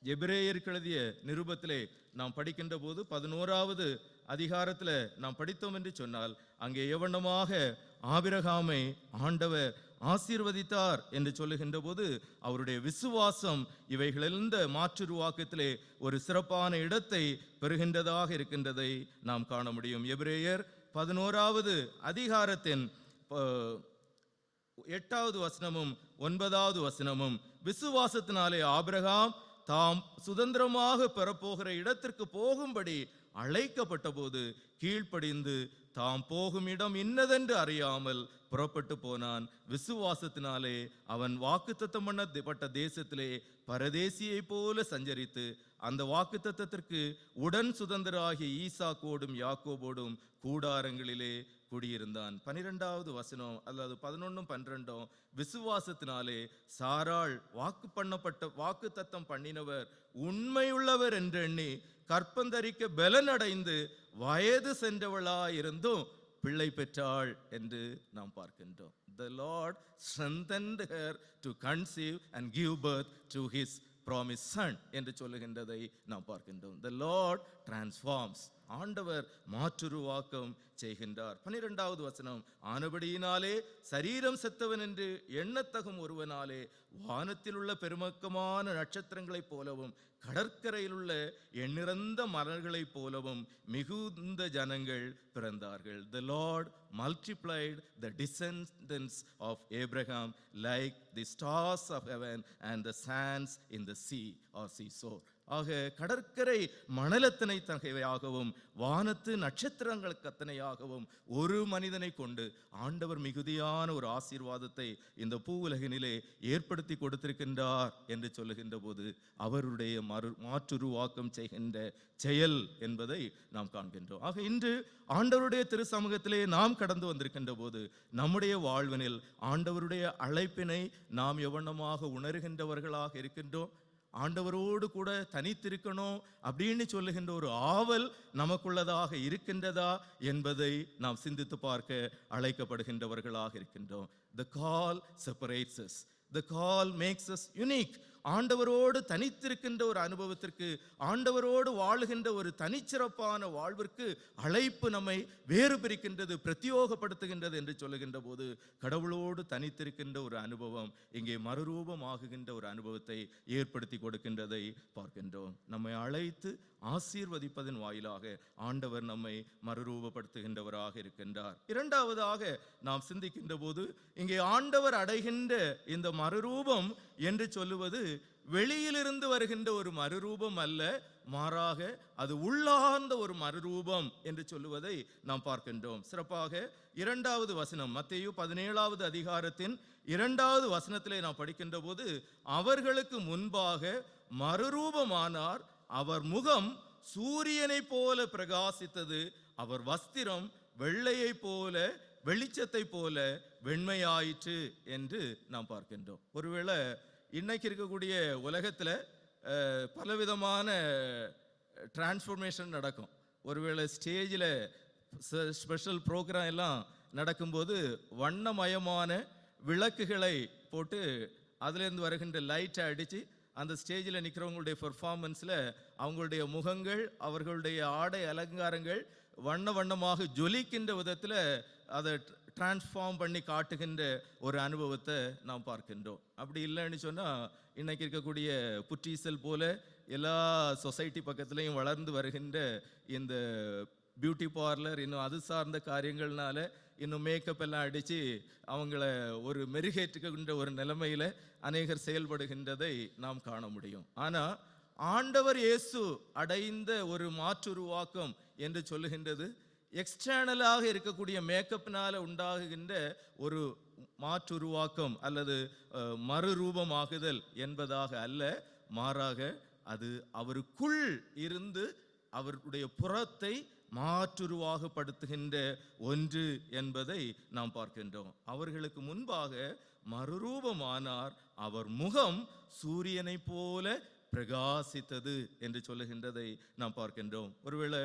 Speaker 1: எபிரேயருக்கு எழுதிய நிருபத்திலே நாம் படிக்கின்ற போது 11வது அதிகாரத்தில் நாம் படித்தோம் என்று சொன்னால், அங்கே எவண்ணமாக ஆபிரகாமை ஆண்டவர் ஆசீர்வதித்தார் என்று சொல்லுகின்ற போது அவருடைய விசுவாசம் இவைகளிலிருந்த மாற்றுருவாக்கத்திலே ஒரு சிறப்பான இடத்தை பெறுகின்றதாக இருக்கின்றதை நாம் காண முடியும். எபிரேயர் 11வது அதிகாரத்தின் 8வது வசனமும் 9வது வசனமும், விசுவாசத்தினாலே ஆபிரகாம் தாம் சுதந்திரமாக பெறப்போகிற இடத்திற்கு போகும்படி அழைக்கப்பட்ட போது கீழ்ப்படிந்து தாம் போகும் இடம் இன்னதென்று அறியாமல் புறப்பட்டு போனான். விசுவாசத்தினாலே அவன் வாக்குத்தத்தம் பண்ணப்பட்ட தேசத்திலே பரதேசியை போல சஞ்சரித்து அந்த வாக்குத்தத்தத்திற்கு உடன் சுதந்திராகிய ஈசாக்கோடும் யாக்கோபோடும் கூடாரங்களிலே குடியிருந்தான். 12வது வசனம், அதாவது 11, 12, விசுவாசத்தினாலே சாராள் வாக்கு தத்தம் பண்ணினவர் உண்மையுள்ளவர் என்று எண்ணி கற்பந்தரிக்க பலனடைந்து வயது சென்றவளாயிருந்தும் பிள்ளை பெற்றாள் என்று நாம் பார்க்கின்றோம். The Lord strengthened her to conceive and give birth to his promised son என்று சொல்லுகின்றதை நாம் பார்க்கின்றோம். The Lord transforms. ஆண்டவர் மாற்றுருவாக்கம் செய்கின்றார். 12வது வசனம், ஆனபடியினாலே சரீரம் செத்தவன் என்று எண்ணத்தகும் ஒருவனாலே வானத்தில் உள்ள பெருமக்கமான நட்சத்திரங்களைப் போலவும் கடற்கரையில் உள்ள எண்ணிறந்த மலர்களைப் போலவும் மிகுந்த ஜனங்கள் பிறந்தார்கள். The Lord multiplied the descendants of Abraham like the stars of heaven and the sands in the sea or seashore. ஆக கடற்கரை மணலத்தனை தகையாகவும் வானத்து நட்சத்திரங்களுக்கு அத்தனையாகவும் ஒரு மனிதனை கொண்டு ஆண்டவர் மிகுதியான ஒரு ஆசீர்வாதத்தை இந்த பூவுலகினிலே ஏற்படுத்தி கொடுத்திருக்கின்றார் என்று சொல்லுகின்ற போது அவருடைய மாற்றுருவாக்கம் செய்கின்ற செயல் என்பதை நாம் காண்கின்றோம். ஆக இன்று ஆண்டவருடைய திரு சமூகத்திலே நாம் கடந்து வந்திருக்கின்ற போது நம்முடைய வாழ்வினில் ஆண்டவருடைய அழைப்பினை நாம் எவ்வண்ணமாக உணர்கின்றவர்களாக இருக்கின்றோம். ஆண்டவரோடு கூட தனித்திருக்கணும் அப்படின்னு சொல்லுகின்ற ஒரு ஆவல் நமக்குள்ளதாக இருக்கின்றதா என்பதை நாம் சிந்தித்து பார்க்க அழைக்கப்படுகின்றவர்களாக இருக்கின்றோம். The call separates us. The call makes us unique. ஆண்டவரோடு தனித்திருக்கின்ற ஒரு அனுபவத்திற்கு, ஆண்டவரோடு வாழுகின்ற ஒரு தனிச்சிறப்பான வாழ்விற்கு அழைப்பு நம்மை வேறு பிரிக்கின்றது, பிரத்யோகப்படுத்துகின்றது என்று சொல்லுகின்ற போது கடவுளோடு தனித்திருக்கின்ற ஒரு அனுபவம் இங்கே மறுரூபமாகுகின்ற ஒரு அனுபவத்தை ஏற்படுத்தி கொடுக்கின்றதை பார்க்கின்றோம். நம்மை அழைத்து ஆசீர்வதிப்பதன் வாயிலாக ஆண்டவர் நம்மை மறுரூபப்படுத்துகின்றவராக இருக்கின்றார். இரண்டாவதாக நாம் சிந்திக்கின்ற போது இங்கே ஆண்டவர் அடைகின்ற இந்த மறுரூபம் என்று சொல்லுவது வெளியிலிருந்து வருகின்ற ஒரு மறுரூபம் அல்ல, மாறாக அது உள்ளார்ந்த ஒரு மறுரூபம் என்று சொல்லுவதை நாம் பார்க்கின்றோம். சிறப்பாக 2வது வசனம், மத்தேயு 17வது அதிகாரத்தின் 2வது வசனத்திலே நாம் படிக்கின்ற போது, அவர்களுக்கு முன்பாக மறுரூபமானார், அவர் முகம் சூரியனை போல பிரகாசித்தது, அவர் வஸ்திரம் வெள்ளையை போல வெளிச்சத்தை போல வெண்மையாயிற்று என்று நாம் பார்க்கின்றோம். ஒருவேளை இன்னைக்கு இருக்கக்கூடிய உலகத்தில் பலவிதமான டிரான்ஸ்ஃபர்மேஷன் நடக்கும். ஒருவேளை ஸ்டேஜில் ஸ்பெஷல் ப்ரோக்ராம் எல்லாம் நடக்கும்போது வண்ணமயமான விளக்குகளை போட்டு அதுலேருந்து வருகின்ற லைட்டை அடித்து அந்த ஸ்டேஜில் நிற்கிறவங்களுடைய பெர்ஃபார்மன்ஸில் அவங்களுடைய முகங்கள், அவர்களுடைய ஆடை அலங்காரங்கள் வண்ண வண்ணமாக ஜொலிக்கின்ற விதத்தில் அதை டிரான்ஸ்ஃபார்ம் பண்ணி காட்டுகின்ற ஒரு அனுபவத்தை நாம் பார்க்கின்றோம். அப்படி இல்லைன்னு சொன்னால் இன்னைக்கு இருக்கக்கூடிய புற்றீசல் போல எல்லா சொசைட்டி பக்கத்துலேயும் வளர்ந்து வருகின்ற இந்த பியூட்டி பார்லர், இன்னும் அது சார்ந்த காரியங்கள்னால இன்னும் மேக்கப் எல்லாம் அடித்து அவங்கள ஒரு மெருகேற்றுகின்ற ஒரு நிலைமையில் அநேகர் செயல்படுகின்றதை நாம் காண முடியும். ஆனால் ஆண்டவர் இயேசு அடைந்த ஒரு மாற்றுருவாக்கம் என்று சொல்லுகின்றது எக்ஸ்டர்னலாக இருக்கக்கூடிய மேக்கப்னால உண்டாகுகின்ற ஒரு மாற்றுருவாக்கம் அல்லது மறுரூபமாகுதல் என்பதாக அல்ல, மாறாக அது அவருக்குள் இருந்து அவருடைய புறத்தை மாற்றுருவாகப்படுத்துகின்ற ஒன்று என்பதை நாம் பார்க்கின்றோம். அவர்களுக்கு முன்பாக மறுரூபமானார், அவர் முகம் சூரியனை போல பிரகாசித்தது என்று சொல்லுகின்றதை நாம் பார்க்கின்றோம். ஒருவேளை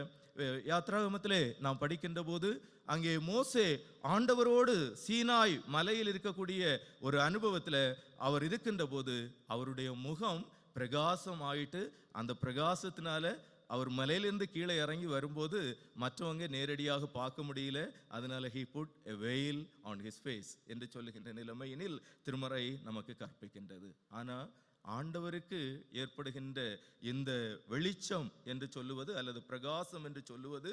Speaker 1: யாத்ராகமத்திலே நாம் படிக்கின்ற போது அங்கே மோசே ஆண்டவரோடு சீனாய் மலையில் இருக்கக்கூடிய ஒரு அனுபவத்தில் அவர் இருக்கின்ற போது அவருடைய முகம் பிரகாசம் ஆயிட்டு அந்த பிரகாசத்தினால அவர் மலையிலிருந்து கீழே இறங்கி வரும்போது மற்றவங்க நேரடியாக பார்க்க முடியல. அதனால he put a veil on his face என்று சொல்லுகின்ற நிலைமையினில் திருமறை நமக்கு கற்பிக்கின்றது. ஆனா ஆண்டவருக்கு ஏற்படுகின்ற இந்த வெளிச்சம் என்று சொல்லுவது அல்லது பிரகாசம் என்று சொல்லுவது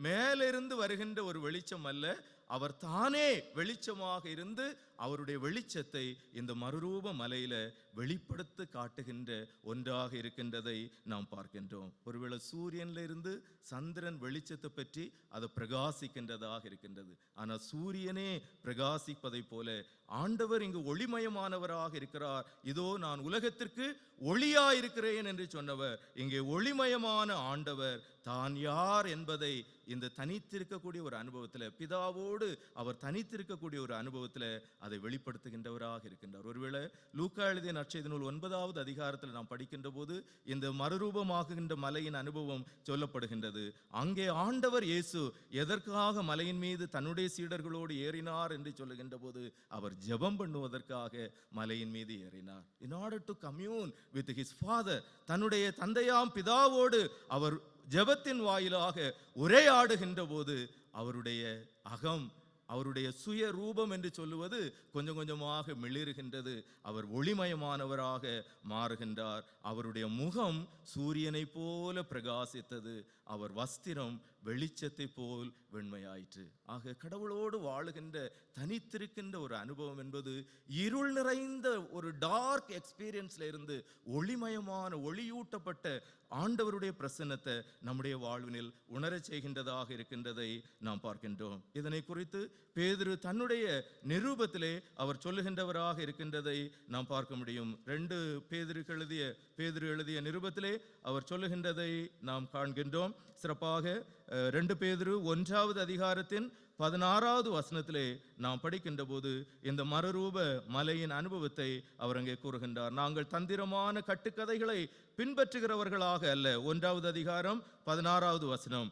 Speaker 1: மேலிருந்து வருகின்ற ஒரு வெளிச்சம் அல்ல. அவர் தானே வெளிச்சமாக இருந்து அவருடைய வெளிச்சத்தை இந்த மறுரூப மலையில வெளிப்படுத்தி காட்டுகின்ற ஒன்றாக இருக்கின்றதை நாம் பார்க்கின்றோம். ஒருவேளை சூரியன்ல இருந்து சந்திரன் வெளிச்சத்தை பற்றி அது பிரகாசிக்கின்றதாக இருக்கின்றது. ஆனால் சூரியனே பிரகாசிப்பதை போல ஆண்டவர் இங்கு ஒளிமயமானவராக இருக்கிறார். இதோ நான் உலகத்திற்கு ஒளியா இருக்கிறேன் என்று சொன்னவர் இங்கே ஒளிமயமான ஆண்டவர் தான் யார் என்பதை இந்த தனித்திருக்கக்கூடிய ஒரு அனுபவத்தில், பிதாவோடு அவர் தனித்திருக்கக்கூடிய ஒரு அனுபவத்தில் அதை வெளிப்படுத்துகின்றவராக இருக்கின்றார். ஒருவேளை லூக்கா எழுதிய நற்செய்தி நூல் 9வது அதிகாரத்தில் நாம் படிக்கின்ற போது இந்த மறுரூபமாகுகின்ற மலையின் அனுபவம் சொல்லப்படுகின்றது. அங்கே ஆண்டவர் இயேசு எதற்காக மலையின் மீது தன்னுடைய சீடர்களோடு ஏறினார் என்று சொல்லுகின்ற போது அவர் ஜெபம் பண்ணுவதற்காக மலையின் மீது ஏறினார். in order to commune with his father, தன்னுடைய தந்தையாம் பிதாவோடு அவர் ஜெபத்தின் வாயிலாக உரையாடுகின்ற போது அவருடைய அகம், அவருடைய சுய ரூபம் என்று சொல்லுவது கொஞ்சம் கொஞ்சமாக மிளிருகின்றது. அவர் ஒளிமயமானவராக மாறுகின்றார். அவருடைய முகம் சூரியனை போல பிரகாசித்தது. அவர் வஸ்திரம் வெளிச்சத்தை போல் வெண்மையாயிற்று. ஆக கடவுளோடு வாழுகின்ற தனித்திருக்கின்ற ஒரு அனுபவம் என்பது இருள் நிறைந்த ஒரு டார்க் எக்ஸ்பீரியன்ஸ்ல இருந்து ஒளிமயமான ஒளியூட்டப்பட்ட ஆண்டவருடைய பிரசன்னத்தை நம்முடைய வாழ்வினில் உணரச் செய்கின்றதாக இருக்கின்றதை நாம் பார்க்கின்றோம். இதனை குறித்து பேதுரு தன்னுடைய நிரூபத்திலே அவர் சொல்லுகின்றவராக இருக்கின்றதை நாம் பார்க்க முடியும். 2 பேதுரு எழுதிய நிருபத்திலே அவர் சொல்லுகின்றதை நாம் காண்கின்றோம். சிறப்பாக 2 பேதுரு 1வது அதிகாரத்தின் 16வது வசனத்திலே நாம் படிக்கின்ற போது இந்த மறுரூப மலையின் அனுபவத்தை அவர் அங்கே கூறுகின்றார். நாங்கள் தந்திரமான கட்டுக்கதைகளை பின்பற்றுகிறவர்களாக அல்ல. 1வது அதிகாரம் 16வது வசனம்,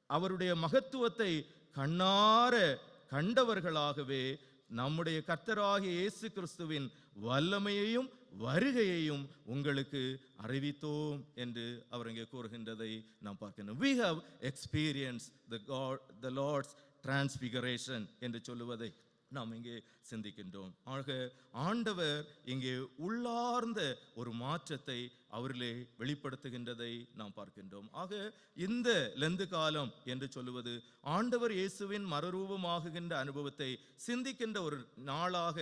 Speaker 1: அவருடைய மகத்துவத்தை கண்ணார கண்டவர்களாகவே நம்முடைய கர்த்தராகிய இயேசு கிறிஸ்துவின் வல்லமையையும் வருகையையும் உங்களுக்கு அறிவித்தோம் என்று அவர் இங்கே கூறுகின்றதை நாம் பார்க்கணும். We have experienced the Lord's transfiguration என்று சொல்லுவதை நாம் இங்கே சிந்திக்கின்றோம். ஆக ஆண்டவர் இங்கே உள்ளார்ந்த ஒரு மாற்றத்தை அவரிலே வெளிப்படுத்துகின்றதை நாம் பார்க்கின்றோம். ஆக இந்த லெந்து காலம் என்று சொல்லுவது ஆண்டவர் இயேசுவின் மறுரூபமாகுகின்ற அனுபவத்தை சிந்திக்கின்ற ஒரு நாளாக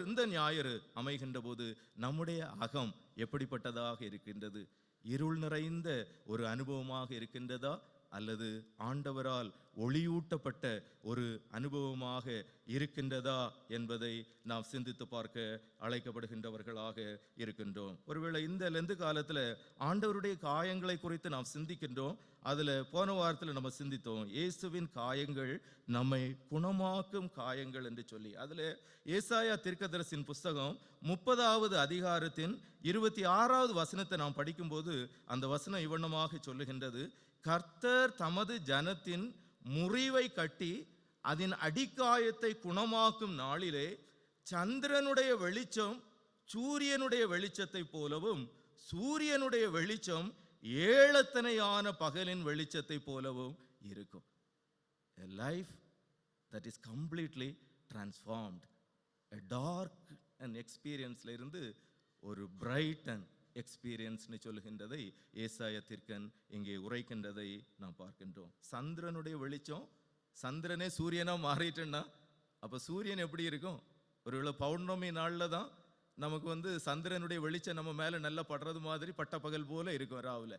Speaker 1: இந்த ஞாயிறு அமைகின்ற போது நம்முடைய அகம் எப்படிப்பட்டதாக இருக்கின்றது? இருள் நிறைந்த ஒரு அனுபவமாக இருக்கின்றதா அல்லது ஆண்டவரால் ஒளியூட்டப்பட்ட ஒரு அனுபவமாக இருக்கின்றதா என்பதை நாம் சிந்தித்து பார்க்க அழைக்கப்படுகின்றவர்களாக இருக்கின்றோம். ஒருவேளை இந்த லெந்து காலத்தில் ஆண்டவருடைய காயங்களை குறித்து நாம் சிந்திக்கின்றோம். அதில் போன வாரத்தில் நம்ம சிந்தித்தோம் இயேசுவின் காயங்கள் நம்மை குணமாக்கும் காயங்கள் என்று சொல்லி. அதில் ஏசாயா தீர்க்கதரிசியின் புஸ்தகம் 30வது அதிகாரத்தின் 26வது வசனத்தை நாம் படிக்கும்போது அந்த வசனம் இவ்வண்ணமாக சொல்லுகின்றது, கர்த்தர் தமது ஜனத்தின் முறிவை கட்டி அதன் அடிக்காயத்தை குணமாக்கும் நாளிலே சந்திரனுடைய வெளிச்சம் சூரியனுடைய வெளிச்சத்தை போலவும் சூரியனுடைய வெளிச்சம் ஏழத்தனையான பகலின் வெளிச்சத்தை போலவும் இருக்கும். A life that is completely transformed. A dark and experienceல இருந்து ஒரு bright and எக்ஸ்பீரியன்ஸ்னு சொல்லுகின்றதை ஏசாயா தீர்க்கன் இங்கே உரைக்கின்றதை நாம் பார்க்கின்றோம். சந்திரனுடைய வெளிச்சம், சந்திரனே சூரியனா மாறிட்டுன்னா அப்ப சூரியன் எப்படி இருக்கும்? ஒருவேளை பௌர்ணமி நாள்ல தான் நமக்கு சந்திரனுடைய வெளிச்சம் நம்ம மேல நல்லா படுறது மாதிரி பட்ட பகல் போல இருக்கும் ராவுல.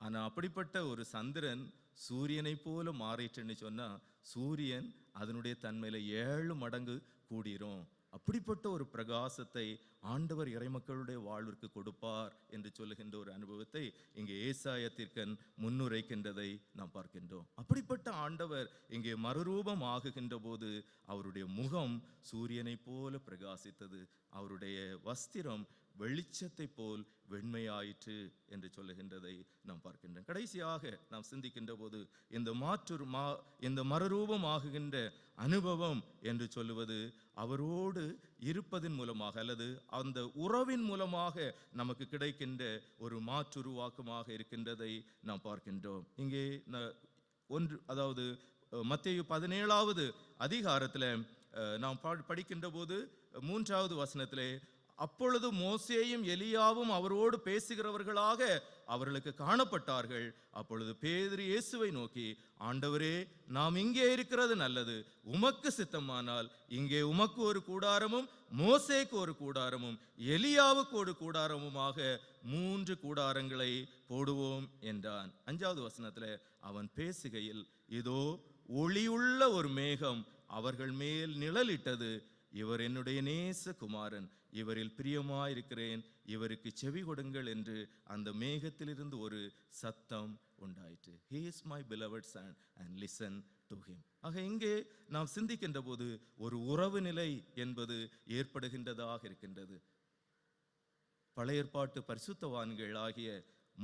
Speaker 1: ஆனா அப்படிப்பட்ட ஒரு சந்திரன் சூரியனை போல மாறிட்டுன்னு சொன்னா சூரியன் அதனுடைய தன்மையில 7 மடங்கு கூடிரும். அப்படிப்பட்ட ஒரு பிரகாசத்தை ஆண்டவர் இறைமக்களுடைய வாழ்விற்கு கொடுப்பார் என்று சொல்லுகின்ற ஒரு அனுபவத்தை இங்கே ஏசாயா தீர்க்கன் முன்னுரைக்கின்றதை நாம் பார்க்கின்றோம். அப்படிப்பட்ட ஆண்டவர் இங்கே மறுரூபம் ஆகுகின்ற போது அவருடைய முகம் சூரியனை போல பிரகாசித்தது. அவருடைய வஸ்திரம் வெளிச்சத்தை போல் வெண்மையாயிற்று என்று சொல்லுகின்றதை நாம் பார்க்கின்றோம். கடைசியாக நாம் சிந்திக்கின்ற போது இந்த மறுரூபமாகுகின்ற அனுபவம் என்று சொல்லுவது அவரோடு இருப்பதின் மூலமாக அல்லது அந்த உறவின் மூலமாக நமக்கு கிடைக்கின்ற ஒரு மாற்றுருவாக்கமாக இருக்கின்றதை நாம் பார்க்கின்றோம். இங்கே அதாவது மத்தேயு 17வது அதிகாரத்தில் நாம் படிக்கின்ற போது 3வது வசனத்திலே, அப்பொழுது மோசேயும் எலியாவும் அவரோடு பேசுகிறவர்களாக அவர்களுக்கு காணப்பட்டார்கள். அப்பொழுது பேதுரு இயேசுவை நோக்கி, ஆண்டவரே, நாம் இங்கே இருக்கிறது நல்லது. உமக்கு சித்தமானால் இங்கே உமக்கு ஒரு கூடாரமும் மோசேக்கு ஒரு கூடாரமும் எலியாவுக்கு ஒரு கூடாரமுமாக 3 கூடாரங்களை போடுவோம் என்றான். 5வது வசனத்துல அவன் பேசுகையில், இதோ ஒளியுள்ள ஒரு மேகம் அவர்கள் மேல் நிழலிட்டது. இவர் என்னுடைய நேசகுமாரன், இவரில் பிரியமாயிருக்கிறேன், இவருக்கு செவி கொடுங்கள் என்று அந்த மேகத்திலிருந்து ஒரு சத்தம் உண்டாயிற்று. He is my beloved son and listen to him. ஆக இங்கே நாம் சிந்திக்கின்ற போது ஒரு உறவு நிலை என்பது ஏற்படுகின்றதாக இருக்கின்றது. பழைய ஏற்பாட்டு பரிசுத்தவான்கள் ஆகிய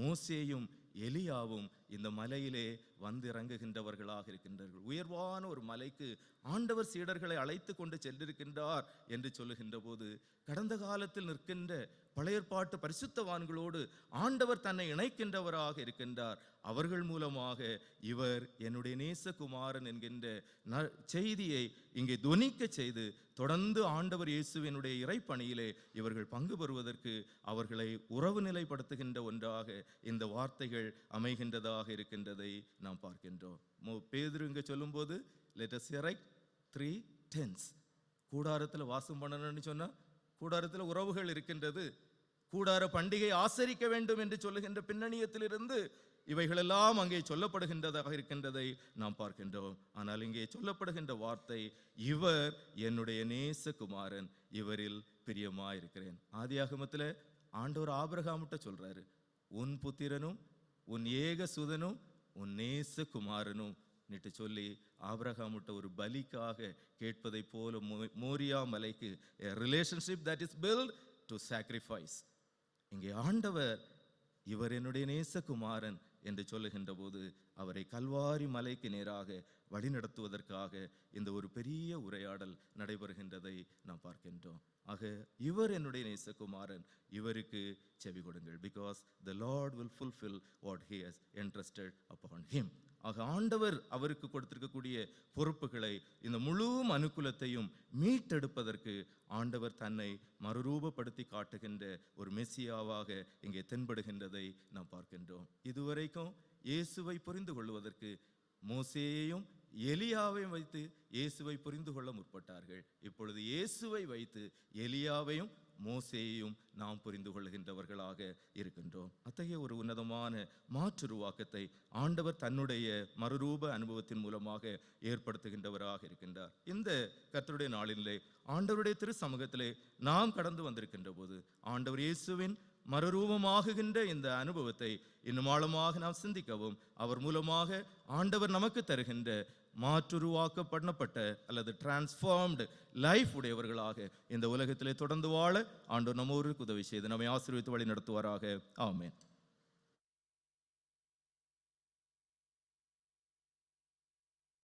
Speaker 1: மோசேயும் எலியாவும் இந்த மலையிலே வந்து இறங்குகின்றவர்களாக இருக்கின்றார்கள். உயர்வான ஒரு மலைக்கு ஆண்டவர் சீடர்களை அழைத்து கொண்டு சென்றிருக்கின்றார் என்று சொல்லுகின்ற போது, கடந்த காலத்தில் நிற்கின்ற பழைய ஏற்பாட்டு பரிசுத்தவான்களோடு ஆண்டவர் தன்னை இணைக்கின்றவராக இருக்கின்றார். அவர்கள் மூலமாக இவர் என்னுடைய நேசகுமாரன் என்கின்ற செய்தியை இங்கே துணிக்க செய்து தொடர்ந்து ஆண்டவர் இயேசுவினுடைய இறைப்பணியிலே இவர்கள் பங்கு பெறுவதற்கு அவர்களை உறவு நிலைப்படுத்துகின்ற ஒன்றாக இந்த வார்த்தைகள் அமைகின்றதாக இருக்கின்றதை நாம் பார்க்கின்றோம். பேதுரு இங்க சொல்லும் போது, let us erect 3 tents. கூடாரத்தில் வாசம் பண்ணணும்னு சொன்னா கூடாரத்தில் உறவுகள் இருக்கின்றது. கூடார பண்டிகை ஆசரிக்க வேண்டும் என்று சொல்லுகின்ற பின்னணியத்திலிருந்து இவைகளெல்லாம் அங்கே சொல்லப்படுகின்றதாக இருக்கின்றதை நாம் பார்க்கின்றோம். ஆனால் இங்கே சொல்லப்படுகின்ற வார்த்தை, இவர் என்னுடைய நேசகுமாரன், இவரில் பிரியமாயிருக்கிறேன். ஆதியாகமத்தில் ஆண்டவர் ஆபிரகாமிட்ட சொல்றாரு, உன் புத்திரனும் உன் ஏக சுதனும் உன் நேசகுமாரனும் நிட்டு சொல்லி ஆபிரகாமிட்ட ஒரு பலிக்காக கேட்பதை போல மோரியா மலைக்கு a relationship that is built to sacrifice. இங்கே ஆண்டவர் இவர் என்னுடைய நேசகுமாரன் என்று சொல்லுகின்ற போது அவரை கல்வாரி மலைக்கு நேராக வழிநடத்துவதற்காக இந்த ஒரு பெரிய உரையாடல் நடைபெறுகின்றதை நாம் பார்க்கின்றோம். ஆக இவர் என்னுடைய நேசகுமாரன், இவருக்கு செவி கொடுங்கள். Because the Lord will fulfill what he has entrusted upon him. ஆக ஆண்டவர் அவருக்கு கொடுத்திருக்கக்கூடிய பொறுப்புகளை, இந்த முழு மனுக்குலத்தையும் மீட்டெடுப்பதற்கு ஆண்டவர் தன்னை மறுரூபப்படுத்தி காட்டுகின்ற ஒரு மெசியாவாக இங்கே தென்படுகின்றதை நாம் பார்க்கின்றோம். இதுவரைக்கும் இயேசுவை புரிந்து கொள்வதற்கு மோசேயையும் எலியாவையும் வைத்து இயேசுவை புரிந்து கொள்ள முற்பட்டார்கள். இப்பொழுது இயேசுவை வைத்து எலியாவையும் மோசேயையும் நாம் புரிந்து கொள்கின்றவர்களாக இருக்கின்றோம். அத்தகைய ஒரு உன்னதமான மாற்றுருவாக்கத்தை ஆண்டவர் தன்னுடைய மறுரூப அனுபவத்தின் மூலமாக ஏற்படுத்துகின்றவராக இருக்கின்றார். இந்த கர்த்தருடைய நாளிலே ஆண்டவருடைய திரு சமூகத்திலே நாம் கடந்து வந்திருக்கின்ற போது ஆண்டவர் இயேசுவின் மறுரூபமாகுகின்ற இந்த அனுபவத்தை இன்னும் ஆழமாக நாம் சிந்திக்கவும், அவர் மூலமாக ஆண்டவர் நமக்கு தருகின்ற மாற்றுருவாக்கப்பட்ட அல்லது டிரான்ஸ்ஃபார்ம்டு லைஃப் உடையவர்களாக இந்த உலகத்திலே தொடர்ந்து வாழ ஆண்டவர் நம்மோருக்கு உதவி செய்து நம்மை ஆசீர்வதித்து வழி நடத்துவாராக. ஆமென்.